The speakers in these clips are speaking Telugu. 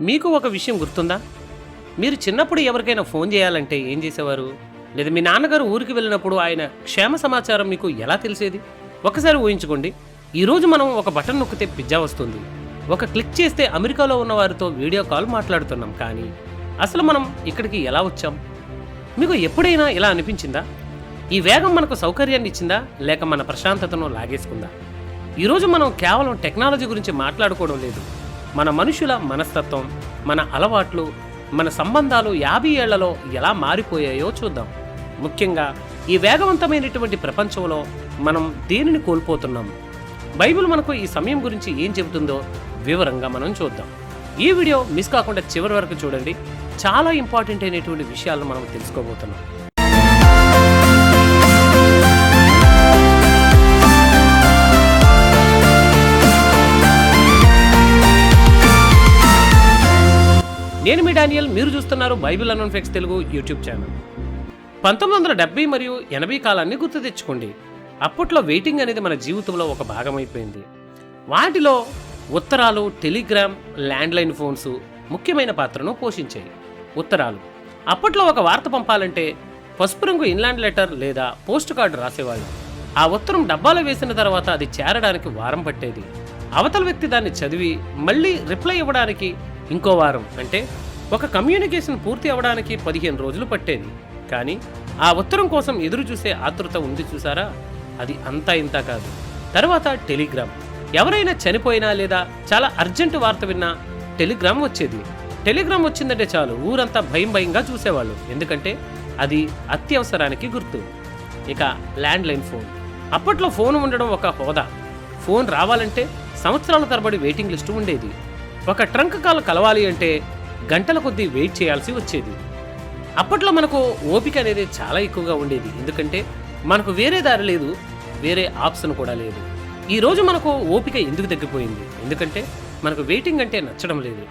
మీకు ఒక విషయం గుర్తుందా? మీరు చిన్నప్పుడు ఎవరికైనా ఫోన్ చేయాలంటే ఏం చేసేవారు? లేదా మీ నాన్నగారు ఊరికి వెళ్ళినప్పుడు ఆయన క్షేమ సమాచారం మీకు ఎలా తెలిసేది? ఒకసారి ఊహించుకోండి. ఈరోజు మనం ఒక బటన్ నొక్కితే పిజ్జా వస్తుంది. ఒక క్లిక్ చేస్తే అమెరికాలో ఉన్న వారితో వీడియో కాల్ మాట్లాడుతున్నాం. కానీ అసలు మనం ఇక్కడికి ఎలా వచ్చాం? మీకు ఎప్పుడైనా ఇలా అనిపించిందా? ఈ వేగం మనకు సౌకర్యాన్ని ఇచ్చిందా, లేక మన ప్రశాంతతను లాగేసుకుందా? ఈరోజు మనం కేవలం టెక్నాలజీ గురించి మాట్లాడుకోవడం లేదు. మన మనుషుల మనస్తత్వం, మన అలవాట్లు, మన సంబంధాలు 50 ఏళ్లలో ఎలా మారిపోయాయో చూద్దాం. ముఖ్యంగా ఈ వేగవంతమైనటువంటి ప్రపంచంలో మనం దేనిని కోల్పోతున్నాం? బైబిల్ మనకు ఈ సమయం గురించి ఏం చెబుతుందో వివరంగా మనం చూద్దాం. ఈ వీడియో మిస్ కాకుండా చివరి వరకు చూడండి. చాలా ఇంపార్టెంట్ అయినటువంటి విషయాలను మనం తెలుసుకోబోతున్నాం. నేను మీ డానియల్, మీరు చూస్తున్నారు Bible unknown facts Telugu YouTube channel. 1970 మరియు 80 కాలాన్ని గుర్తు తెచ్చుకోండి. అప్పట్లో వెయిటింగ్ అనేది మన జీవితంలో ఒక భాగమైపోయింది. వాటిలో ఉత్తరాలు, టెలిగ్రామ్, ల్యాండ్లైన్ ఫోన్స్ ముఖ్యమైన పాత్రను పోషించాయి. ఉత్తరాలు అప్పట్లో ఒక వార్త పంపాలంటే పసుపు రంగు ఇన్లాండ్ లెటర్ లేదా పోస్ట్ కార్డు రాసేవాళ్ళు. ఆ ఉత్తరం డబ్బాలో వేసిన తర్వాత అది చేరడానికి వారం పట్టేది. అవతల వ్యక్తి దాన్ని చదివి మళ్ళీ రిప్లై ఇవ్వడానికి ఇంకో వారం, అంటే ఒక కమ్యూనికేషన్ పూర్తి అవ్వడానికి 15 రోజులు పట్టేది. కానీ ఆ ఉత్తరం కోసం ఎదురు చూసే ఆతృత ఉంది చూసారా, అది అంతా ఇంతా కాదు. తర్వాత టెలిగ్రామ్. ఎవరైనా చనిపోయినా లేదా చాలా అర్జెంటు వార్త విన్నా టెలిగ్రామ్ వచ్చేది. టెలిగ్రామ్ వచ్చిందంటే చాలు ఊరంతా భయంగా చూసేవాళ్ళు, ఎందుకంటే అది అత్యవసరానికి గుర్తు. ఇక ల్యాండ్లైన్ ఫోన్. అప్పట్లో ఫోన్ ఉండడం ఒక హోదా. ఫోన్ రావాలంటే సంవత్సరాల తరబడి వెయిటింగ్ లిస్టు ఉండేది. ఒక ట్రంక్ కాల్ కలవాలి అంటే గంటల కొద్దీ వెయిట్ చేయాల్సి వచ్చేది. అప్పట్లో మనకు ఓపిక అనేది చాలా ఎక్కువగా ఉండేది, ఎందుకంటే మనకు వేరే దారి లేదు, వేరే ఆప్షన్ కూడా లేదు. ఈరోజు మనకు ఓపిక ఎందుకు తగ్గిపోయింది? ఎందుకంటే మనకు వెయిటింగ్ అంటే నచ్చడం లేదు.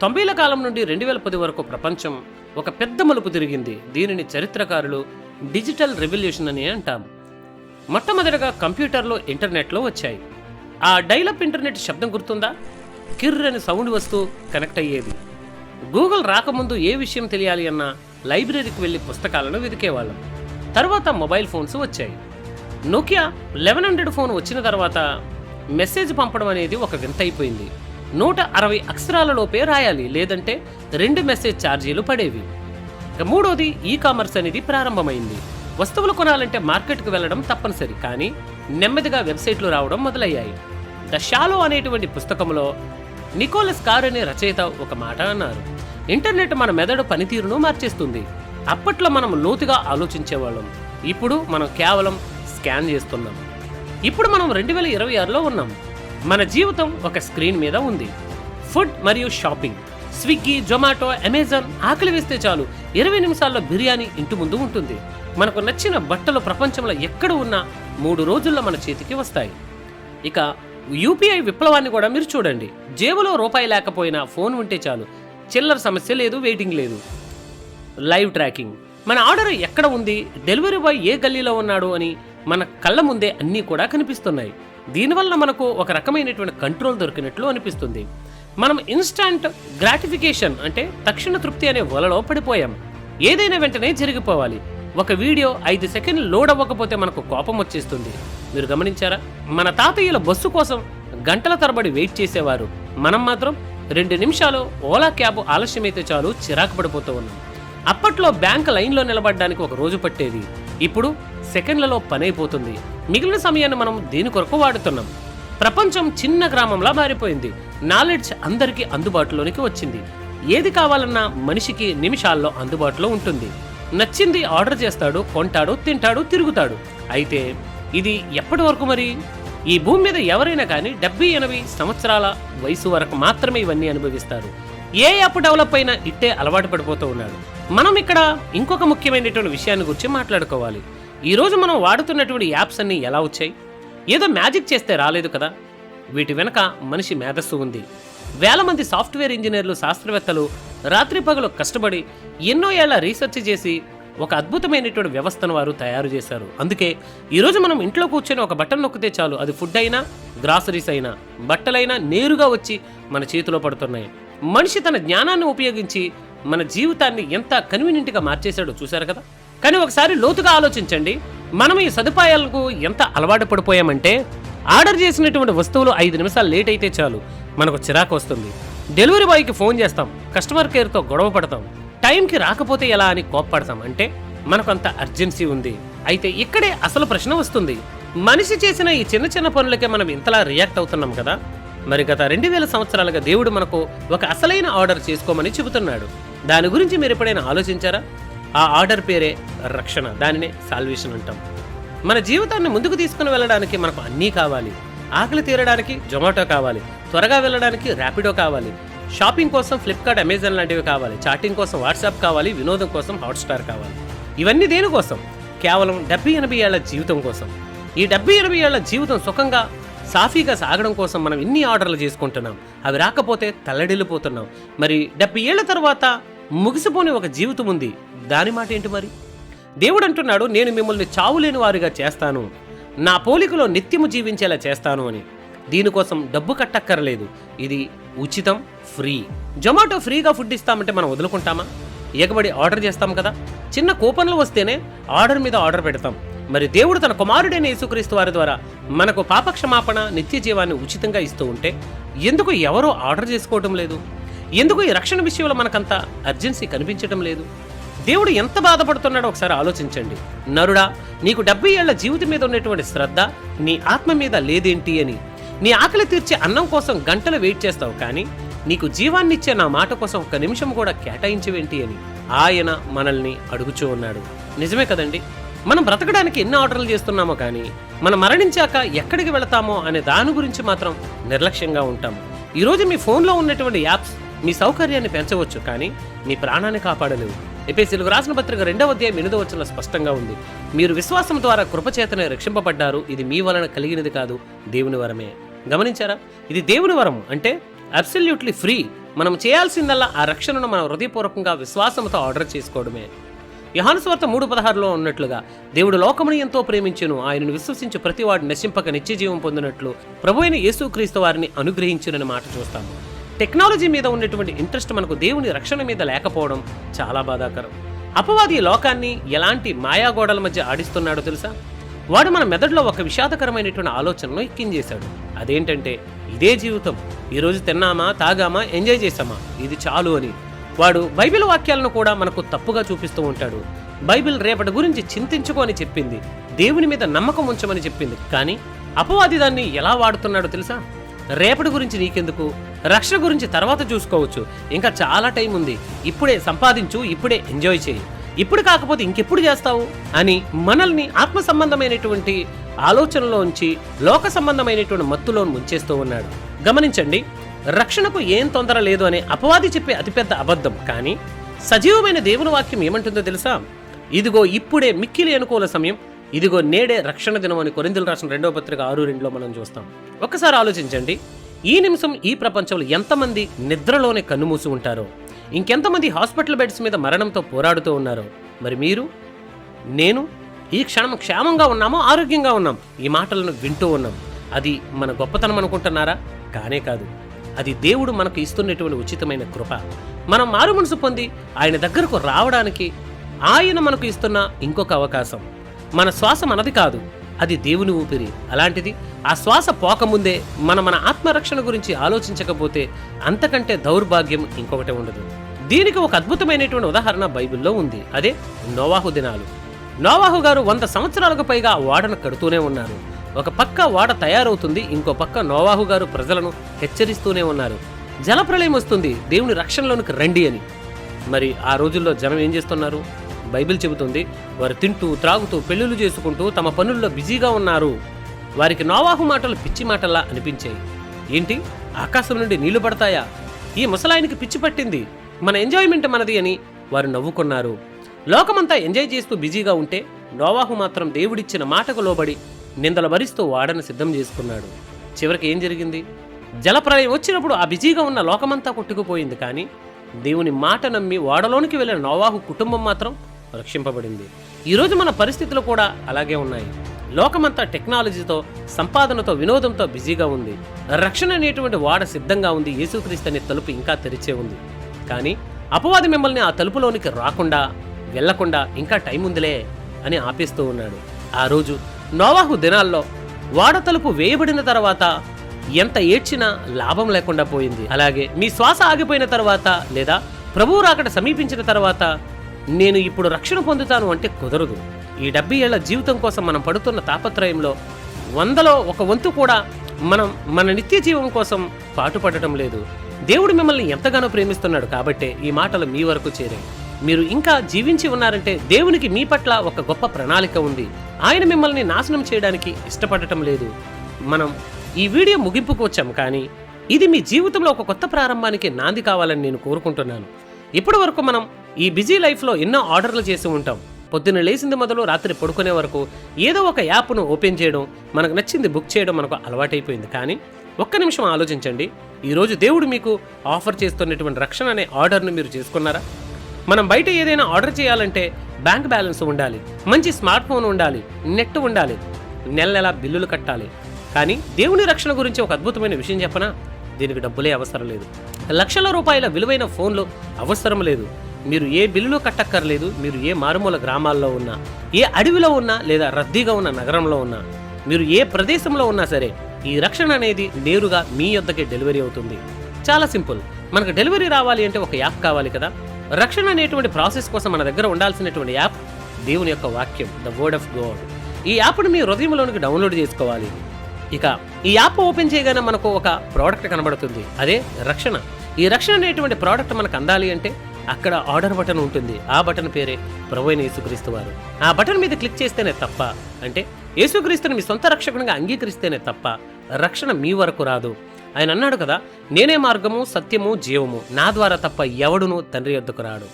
90ల కాలం నుండి 2010 వరకు ప్రపంచం ఒక పెద్ద మలుపు తిరిగింది. దీనిని చరిత్రకారులు డిజిటల్ రెవల్యూషన్ అని అంటాం. మొట్టమొదటిగా కంప్యూటర్లో, ఇంటర్నెట్లో వచ్చాయి. ఆ డైలప్ ఇంటర్నెట్ శబ్దం గుర్తుందా? కిర్ర్ అని సౌండ్ వస్తూ కనెక్ట్ అయ్యేది. గూగుల్ రాకముందు ఏ విషయం తెలియాలి అన్నా లైబ్రరీకి వెళ్ళి పుస్తకాలను వెతికేవాళ్ళం. తర్వాత మొబైల్ ఫోన్స్ వచ్చాయి. నోకియా 1100 ఫోన్ వచ్చిన తర్వాత మెసేజ్ పంపడం అనేది ఒక వింత అయిపోయింది. 160 అక్షరాలలోపే రాయాలి, లేదంటే 2 మెసేజ్ ఛార్జీలు పడేవి. ఇక మూడోది ఈ కామర్స్ అనేది ప్రారంభమైంది. వస్తువులు కొనాలంటే మార్కెట్కి వెళ్ళడం తప్పనిసరి, కానీ నెమ్మదిగా వెబ్సైట్లు రావడం మొదలయ్యాయి. ద షాలో అనేటువంటి పుస్తకంలో నికోలస్ కార్ అనే రచయిత ఒక మాట అన్నారు: ఇంటర్నెట్ మన మెదడు పనితీరును మార్చేస్తుంది. అప్పట్లో మనం లోతుగా ఆలోచించేవాళ్ళం, ఇప్పుడు మనం కేవలం స్కాన్ చేస్తున్నాం. ఇప్పుడు మనం 2026లో ఉన్నాం. మన జీవితం ఒక స్క్రీన్ మీద ఉంది. ఫుడ్ మరియు షాపింగ్. Swiggy, Zomato, Amazon. ఆకలి వేస్తే చాలు 20 నిమిషాల్లో బిర్యానీ ఇంటి ముందు ఉంటుంది. మనకు నచ్చిన బట్టలు ప్రపంచంలో ఎక్కడ ఉన్నా 3 రోజుల్లో మన చేతికి వస్తాయి. ఇక యూపీఐ విప్లవాన్ని కూడా మీరు చూడండి. జేబులో రూపాయి లేకపోయినా ఫోన్ ఉంటే చాలు, చిల్లర సమస్య లేదు, వెయిటింగ్ లేదు. Live tracking. మన ఆర్డర్ ఎక్కడ ఉంది, డెలివరీ బాయ్ ఏ గల్లీలో ఉన్నాడు అని మన కళ్ళ ముందే అన్నీ కూడా కనిపిస్తున్నాయి. దీనివల్ల మనకు ఒక రకమైనటువంటి కంట్రోల్ దొరికినట్లు అనిపిస్తుంది. మనం ఇన్స్టాంట్ గ్రాటిఫికేషన్ అంటే తక్షణ తృప్తి అనే వలలో పడిపోయాం. ఏదైనా వెంటనే జరిగిపోవాలి. ఒక వీడియో 5 సెకండ్లు లోడ్ అవ్వకపోతే మనకు కోపం వచ్చేస్తుంది. మీరు గమనించారా? మన తాతయ్యల బస్సు కోసం గంటల తరబడి వెయిట్ చేసేవారు. మనం మాత్రం 2 నిమిషాలు ఓలా క్యాబ్ ఆలస్యమైతే చాలు చిరాకు పడిపోతూ ఉన్నాం. అప్పట్లో బ్యాంక్ లైన్లో నిలబడడానికి ఒక రోజు పట్టేది. ఇప్పుడు సెకండ్లలో పని అయిపోతుంది. మిగిలిన సమయాన్ని మనం దీని కొరకు వాడుతున్నాం. ప్రపంచం చిన్న గ్రామంలా మారిపోయింది. నాలెడ్జ్ అందరికీ అందుబాటులోనికి వచ్చింది. ఏది కావాలన్నా మనిషికి నిమిషాల్లో అందుబాటులో ఉంటుంది. నచ్చింది ఆర్డర్ చేస్తాడు, కొంటాడు, తింటాడు, తిరుగుతాడు. అయితే ఇది ఎప్పటి వరకు మరి? ఈ భూమి మీద ఎవరైనా కానీ 70-80 సంవత్సరాల వయసు వరకు మాత్రమే ఇవన్నీ అనుభవిస్తారు. ఏ యాప్ డెవలప్ అయినా ఇట్టే అలవాటు పడిపోతూ ఉన్నాడు. మనం ఇక్కడ ఇంకొక ముఖ్యమైనటువంటి విషయాన్ని గురించి మాట్లాడుకోవాలి. ఈరోజు మనం వాడుతున్నటువంటి యాప్స్ అన్నీ ఎలా వచ్చాయి? ఏదో మ్యాజిక్ చేస్తే రాలేదు కదా. వీటి వెనక మనిషి మేధస్సు ఉంది. వేల మంది సాఫ్ట్వేర్ ఇంజనీర్లు, శాస్త్రవేత్తలు రాత్రి పగలు కష్టపడి ఎన్నో ఏళ్ల రీసెర్చ్ చేసి ఒక అద్భుతమైనటువంటి వ్యవస్థను వారు తయారు చేశారు. అందుకే ఈరోజు మనం ఇంట్లో కూర్చొని ఒక బటన్ నొక్కితే చాలు, అది ఫుడ్ అయినా, గ్రాసరీస్ అయినా, బట్టలైనా నేరుగా వచ్చి మన చేతిలో పడుతున్నాయి. మనిషి తన జ్ఞానాన్ని ఉపయోగించి మన జీవితాన్ని ఎంత కన్వీనియంట్గా మార్చేశాడో చూశారు కదా. కానీ ఒకసారి లోతుగా ఆలోచించండి, మనం ఈ సదుపాయాలకు ఎంత అలవాటు పడిపోయామంటే ఆర్డర్ చేసినటువంటి వస్తువులు 5 నిమిషాలు లేట్ అయితే చాలు మనకు చిరాకు వస్తుంది. డెలివరీ బాయ్కి ఫోన్ చేస్తాం, కస్టమర్ కేర్తో గొడవ పడతాం, టైంకి రాకపోతే ఎలా అని కోప్పడతాం. అంటే మనకు అంత అర్జెన్సీ ఉంది. అయితే ఇక్కడే అసలు ప్రశ్న వస్తుంది, మనిషి చేసిన ఈ చిన్న చిన్న పనులకే మనం ఇంతలా రియాక్ట్ అవుతున్నాం కదా. మరి గత 2000 సంవత్సరాలుగా దేవుడు మనకు ఒక అసలైన ఆర్డర్ చేసుకోమని చెబుతున్నాడు. దాని గురించి మీరు ఎప్పుడైనా ఆలోచించారా? ఆ ఆర్డర్ పేరే రక్షణ, దానినే సాల్వేషన్ అంటాం. మన జీవితాన్ని ముందుకు తీసుకుని వెళ్ళడానికి మనకు అన్నీ కావాలి. ఆకలి తీరడానికి జొమాటో కావాలి, త్వరగా వెళ్ళడానికి ర్యాపిడో కావాలి, షాపింగ్ కోసం ఫ్లిప్కార్ట్, అమెజాన్ లాంటివి కావాలి, చాటింగ్ కోసం వాట్సాప్ కావాలి, వినోదం కోసం హాట్స్టార్ కావాలి. ఇవన్నీ దేనికోసం? కేవలం 70-80 ఏళ్ల జీవితం కోసం. ఈ 70-80 ఏళ్ల జీవితం సుఖంగా సాఫీగా సాగడం కోసం మనం ఇన్ని ఆర్డర్లు చేసుకుంటున్నాం. అవి రాకపోతే తల్లడిల్లిపోతున్నాం. మరి 70 ఏళ్ల తర్వాత ముగిసిపోని ఒక జీవితం ఉంది, దాని మాట ఏంటి మరి? దేవుడు అంటున్నాడు, నేను మిమ్మల్ని చావులేని వారిగా చేస్తాను, నా పోలికలో నిత్యము జీవించేలా చేస్తాను అని. దీనికోసం డబ్బు కట్టక్కర్లేదు, ఇది ఉచితం, ఫ్రీ. జొమాటో ఫ్రీగా ఫుడ్ ఇస్తామంటే మనం వదులుకుంటామా? ఎగబడి ఆర్డర్ చేస్తాం కదా. చిన్న కూపన్లు వస్తేనే ఆర్డర్ మీద ఆర్డర్ పెడతాం. మరి దేవుడు తన కుమారుడైన యేసుక్రీస్తు వారి ద్వారా మనకు పాపక్షమాపణ, నిత్య జీవాన్ని ఉచితంగా ఇస్తూ ఉంటే ఎందుకు ఎవరూ ఆర్డర్ చేసుకోవటం లేదు? ఎందుకు ఈ రక్షణ విషయంలో మనకంత అర్జెన్సీ కనిపించడం లేదు? దేవుడు ఎంత బాధపడుతున్నాడో ఒకసారి ఆలోచించండి. నరుడా, నీకు 70 ఏళ్ల జీవితం మీద ఉన్నటువంటి శ్రద్ధ నీ ఆత్మ మీద లేదేంటి అని. నీ ఆకలి తీర్చే అన్నం కోసం గంటలు వెయిట్ చేస్తావు, కానీ నీకు జీవాన్నిచ్చే నా మాట కోసం 1 నిమిషం కూడా కేటాయించవేంటి అని ఆయన మనల్ని అడుగుచూ ఉన్నాడు. నిజమే కదండి. మనం బ్రతకడానికి ఎన్ని ఆర్డర్లు చేస్తున్నామో, కానీ మనం మరణించాక ఎక్కడికి వెళతామో అనే దాని గురించి మాత్రం నిర్లక్ష్యంగా ఉంటాము. ఈరోజు మీ ఫోన్లో ఉన్నటువంటి యాప్స్ మీ సౌకర్యాన్ని పెంచవచ్చు, కానీ మీ ప్రాణాన్ని కాపాడలేవు. ఎఫెసీయులకు రాసిన పత్రిక 2వ అధ్యాయం 8వ వచనంలో స్పష్టంగా ఉంది, మీరు విశ్వాసం ద్వారా కృపచేతనే రక్షింపబడ్డారు, ఇది మీ వలన కలిగినది కాదు, దేవుని వరమే. గమనించారా? ఇది దేవుని వరం అంటే అబ్సల్యూట్లీ ఫ్రీ. మనం చేయాల్సిందల్లా ఆ రక్షణను మనం హృదయపూర్వకంగా విశ్వాసంతో ఆర్డర్ చేసుకోవడమే. యోహాను సువార్త 3:16లో ఉన్నట్లుగా దేవుడు లోకమును ఎంతో ప్రేమించెను, ఆయనను విశ్వసించి ప్రతివాడు నశింపక నిత్యజీవం పొందినట్లు ప్రభువైన యేసుక్రీస్తు వారిని అనుగ్రహించునని మాట చూస్తాము. టెక్నాలజీ మీద ఉన్నటువంటి ఇంట్రెస్ట్ మనకు దేవుని రక్షణ మీద లేకపోవడం చాలా బాధాకరం. అపవాది లోకాన్ని ఎలాంటి మాయాగోడల మధ్య ఆడిస్తున్నాడో తెలుసా? వాడు మన మెదడులో ఒక విషాదకరమైనటువంటి ఆలోచనను ఎక్కించేశాడు. అదేంటంటే ఇదే జీవితం, ఈరోజు తిన్నామా, తాగామా, ఎంజాయ్ చేసామా, ఇది చాలు అని. వాడు బైబిల్ వాక్యాలను కూడా మనకు తప్పుగా చూపిస్తూ ఉంటాడు. బైబిల్ రేపటి గురించి చింతించుకొని చెప్పింది, దేవుని మీద నమ్మకం ఉంచమని చెప్పింది. కానీ అపవాది దాన్ని ఎలా వాడుతున్నాడో తెలుసా? రేపటి గురించి నీకెందుకు, రక్షణ గురించి తర్వాత చూసుకోవచ్చు, ఇంకా చాలా టైం ఉంది, ఇప్పుడే సంపాదించు, ఇప్పుడే ఎంజాయ్ చేయి, ఇప్పుడు కాకపోతే ఇంకెప్పుడు చేస్తావు అని మనల్ని ఆత్మ సంబంధమైనటువంటి ఆలోచనలోంచి లోక సంబంధమైనటువంటి మత్తులో ముంచేస్తూ ఉన్నాడు. గమనించండి, రక్షణకు ఏం తొందర లేదు అనే అపవాది చెప్పే అతిపెద్ద అబద్ధం. కానీ సజీవమైన దేవుని వాక్యం ఏమంటుందో తెలుసా? ఇదిగో ఇప్పుడే మిక్కిలి అనుకూల సమయం, ఇదిగో నేడే రక్షణ దినం అని కొరింథీయులకు రాసిన 2వ పత్రిక 6:2లో మనం చూస్తాం. ఒక్కసారి ఆలోచించండి, ఈ నిమిషం ఈ ప్రపంచంలో ఎంతమంది నిద్రలోనే కన్నుమూసి ఉంటారో, ఇంకెంతమంది హాస్పిటల్ బెడ్స్ మీద మరణంతో పోరాడుతూ ఉన్నారో. మరి మీరు, నేను ఈ క్షణం క్షేమంగా ఉన్నామో, ఆరోగ్యంగా ఉన్నాం, ఈ మాటలను వింటూ ఉన్నాం. అది మన గొప్పతనం అనుకుంటున్నారా? కానే కాదు. అది దేవుడు మనకు ఇస్తున్నటువంటి ఉచితమైన కృప. మనం మారు మనసు పొంది ఆయన దగ్గరకు రావడానికి ఆయన మనకు ఇస్తున్న ఇంకొక అవకాశం. మన శ్వాస మనది కాదు, అది దేవుని ఊపిరి. అలాంటిది ఆ శ్వాస పోకముందే మన ఆత్మరక్షణ గురించి ఆలోచించకపోతే అంతకంటే దౌర్భాగ్యం ఇంకొకటి ఉండదు. దీనికి ఒక అద్భుతమైనటువంటి ఉదాహరణ బైబిల్లో ఉంది. అదే నోవాహు దినాలు. నోవాహు గారు 100 సంవత్సరాలకు పైగా ఓడను కడుతూనే ఉన్నారు. ఒక పక్క ఓడ తయారవుతుంది, ఇంకో పక్క నోవాహు గారు ప్రజలను హెచ్చరిస్తూనే ఉన్నారు, జలప్రళయం వస్తుంది, దేవుని రక్షణలోనికి రండి అని. మరి ఆ రోజుల్లో జనం ఏం చేస్తున్నారు? బైబిల్ చెబుతుంది, వారు తింటూ త్రాగుతూ పెళ్లిళ్ళు చేసుకుంటూ తమ పనుల్లో బిజీగా ఉన్నారు. వారికి నోవాహు మాటలు పిచ్చి మాటల్లా అనిపించాయి. ఏంటి, ఆకాశం నుండి నీళ్లు పడతాయా? ఈ ముసలాయనికి పిచ్చి పట్టింది, మన ఎంజాయ్మెంట్ మనది అని వారు నవ్వుకున్నారు. లోకమంతా ఎంజాయ్ చేస్తూ బిజీగా ఉంటే నోవాహు మాత్రం దేవుడిచ్చిన మాటకు లోబడి నిందలు భరిస్తూ వాడను సిద్ధం చేసుకున్నాడు. చివరికి ఏం జరిగింది? జలప్రళయం వచ్చినప్పుడు ఆ బిజీగా ఉన్న లోకమంతా కొట్టుకుపోయింది. కానీ దేవుని మాట నమ్మి ఓడలోనికి వెళ్ళిన నోవాహు కుటుంబం మాత్రం రక్షింపబడింది. ఈరోజు మన పరిస్థితులు కూడా అలాగే ఉన్నాయి. లోకమంతా టెక్నాలజీతో, సంపాదనతో, వినోదంతో బిజీగా ఉంది. రక్షణ అనేటువంటి వాడ సిద్ధంగా ఉంది. యేసుక్రీస్తు అనే తలుపు ఇంకా తెరిచే ఉంది. కానీ అపవాది మిమ్మల్ని ఆ తలుపులోనికి రాకుండా, వెళ్లకుండా ఇంకా టైం ఉందిలే అని ఆపేస్తూ ఉన్నాడు. ఆ రోజు నోవాహు దినాల్లో వాడ తలుపు వేయబడిన తర్వాత ఎంత ఏడ్చినా లాభం లేకుండా పోయింది. అలాగే మీ శ్వాస ఆగిపోయిన తర్వాత లేదా ప్రభువు రాకడ సమీపించిన తర్వాత నేను ఇప్పుడు రక్షణ పొందుతాను అంటే కుదరదు. ఈ 70 ఏళ్ల జీవితం కోసం మనం పడుతున్న తాపత్రయంలో 100లో 1 వంతు కూడా మనం మన నిత్య జీవం కోసం పాటుపడటం లేదు. దేవుడు మిమ్మల్ని ఎంతగానో ప్రేమిస్తున్నాడు కాబట్టే ఈ మాటలు మీ వరకు చేరాయి. మీరు ఇంకా జీవించి ఉన్నారంటే దేవునికి మీ పట్ల ఒక గొప్ప ప్రణాళిక ఉంది. ఆయన మిమ్మల్ని నాశనం చేయడానికి ఇష్టపడటం లేదు. మనం ఈ వీడియో ముగింపుకు వచ్చాం, కానీ ఇది మీ జీవితంలో ఒక కొత్త ప్రారంభానికి నాంది కావాలని నేను కోరుకుంటున్నాను. ఇప్పటి వరకు మనం ఈ బిజీ లైఫ్లో ఎన్నో ఆర్డర్లు చేసి ఉంటాం. పొద్దున్న లేచింది మొదలు రాత్రి పడుకునే వరకు ఏదో ఒక యాప్ను ఓపెన్ చేయడం, మనకు నచ్చింది బుక్ చేయడం మనకు అలవాటైపోయింది. కానీ ఒక్క నిమిషం ఆలోచించండి. ఈరోజు దేవుడు మీకు ఆఫర్ చేస్తున్నటువంటి రక్షణ అనే ఆర్డర్ను మీరు చేసుకున్నారా? మనం బయట ఏదైనా ఆర్డర్ చేయాలంటే బ్యాంక్ బ్యాలెన్స్ ఉండాలి, మంచి స్మార్ట్ ఫోన్ ఉండాలి, నెట్ ఉండాలి, నెల బిల్లులు కట్టాలి. కానీ దేవుని రక్షణ గురించి ఒక అద్భుతమైన విషయం చెప్పనా? దీనికి డబ్బులే అవసరం లేదు. లక్షల రూపాయల విలువైన ఫోన్లు అవసరం లేదు. మీరు ఏ బిల్లులు కట్టక్కర్లేదు. మీరు ఏ మారుమూల గ్రామాల్లో ఉన్నా, ఏ అడవిలో ఉన్నా, లేదా రద్దీగా ఉన్న నగరంలో ఉన్నా, మీరు ఏ ప్రదేశంలో ఉన్నా సరే ఈ రక్షణ అనేది నేరుగా మీ యొద్దకే డెలివరీ అవుతుంది. చాలా సింపుల్. మనకు డెలివరీ రావాలి అంటే ఒక యాప్ కావాలి కదా. రక్షణ అనేటువంటి ప్రాసెస్ కోసం మన దగ్గర ఉండాల్సినటువంటి యాప్ దేవుని యొక్క వాక్యం, ద వర్డ్ ఆఫ్ గాడ్. ఈ యాప్ను మీ హృదయంలోనికి డౌన్లోడ్ చేసుకోవాలి. ఇక ఈ యాప్ ఓపెన్ చేయగానే మనకు ఒక ప్రోడక్ట్ కనబడుతుంది, అదే రక్షణ. ఈ రక్షణ అనేటువంటి ప్రోడక్ట్ మనకు అందాలి అంటే అక్కడ ఆర్డర్ బటన్ ఉంటుంది. ఆ బటన్ పేరే ప్రభువైన యేసుక్రీస్తు వారు. ఆ బటన్ మీద క్లిక్ చేస్తేనే తప్ప, అంటే యేసుక్రీస్తుని మీ సొంత రక్షకునిగా అంగీకరిస్తేనే తప్ప రక్షణ మీ వరకు రాదు. ఆయన అన్నాడు కదా, నేనే మార్గము, సత్యము, జీవము, నా ద్వారా తప్ప ఎవడును తండ్రి యొద్దకు రాడు.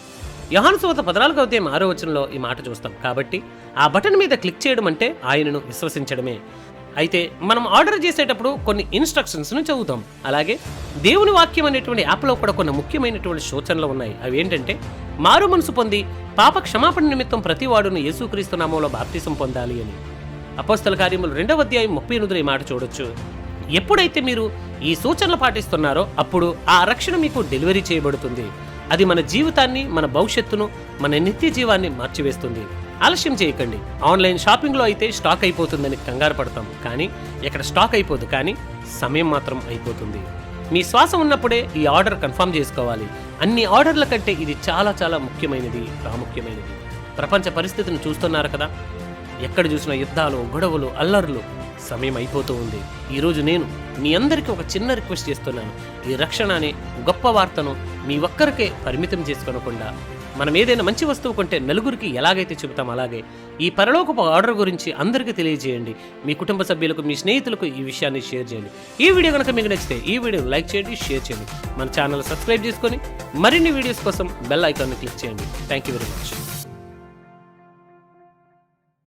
యోహాను సువార్త 14వ అధ్యాయం 6వ వచనంలో ఈ మాట చూస్తాం. కాబట్టి ఆ బటన్ మీద క్లిక్ చేయడం అంటే ఆయనను విశ్వసించడమే. అయితే మనం ఆర్డర్ చేసేటప్పుడు కొన్ని ఇన్స్ట్రక్షన్స్ను చదువుతాం. అలాగే దేవుని వాక్యం అనేటువంటి యాప్లో కూడా కొన్ని ముఖ్యమైనటువంటి సూచనలు ఉన్నాయి. అవి ఏంటంటే, మారు మనసు పొంది పాప క్షమాపణ నిమిత్తం ప్రతి వాడును యేసుక్రీస్తు నామములో బాప్తిసం పొందాలి అని. అపోస్తల కార్యములు 2వ అధ్యాయం 38 ఈ మాట చూడొచ్చు. ఎప్పుడైతే మీరు ఈ సూచనలు పాటిస్తున్నారో అప్పుడు ఆ రక్షణ మీకు డెలివరీ చేయబడుతుంది. అది మన జీవితాన్ని, మన భవిష్యత్తును, మన నిత్య జీవాన్ని మార్చివేస్తుంది. ఆలస్యం చేయకండి. ఆన్లైన్ షాపింగ్లో అయితే స్టాక్ అయిపోతుందని కంగారు పడతాం, కానీ ఇక్కడ స్టాక్ అయిపోదు, కానీ సమయం మాత్రం అయిపోతుంది. మీ శ్వాస ఉన్నప్పుడే ఈ ఆర్డర్ కన్ఫర్మ్ చేసుకోవాలి. అన్ని ఆర్డర్ల కంటే ఇది చాలా చాలా ముఖ్యమైనది, ప్రాముఖ్యమైనది. ప్రపంచ పరిస్థితిని చూస్తున్నారు కదా, ఎక్కడ చూసిన యుద్ధాలు, గొడవలు, అల్లర్లు. సమయం అయిపోతూ ఉంది. ఈరోజు నేను మీ అందరికీ ఒక చిన్న రిక్వెస్ట్ చేస్తున్నాను. ఈ రక్షణ అనే గొప్ప వార్తను మీ ఒక్కరికే పరిమితం చేసుకోనకుండా, మనం ఏదైనా మంచి వస్తువు కొంటే నలుగురికి ఎలాగైతే చెబుతాం అలాగే ఈ పరలోకపు ఆర్డర్ గురించి అందరికీ తెలియజేయండి. మీ కుటుంబ సభ్యులకు, మీ స్నేహితులకు ఈ విషయాన్ని షేర్ చేయండి. ఈ వీడియో కనుక మీకు నచ్చితే ఈ వీడియోని లైక్ చేయండి, షేర్ చేయండి. మన ఛానల్ సబ్స్క్రైబ్ చేసుకొని మరిన్ని వీడియోస్ కోసం బెల్ ఐకాన్ని క్లిక్ చేయండి. Thank you very much.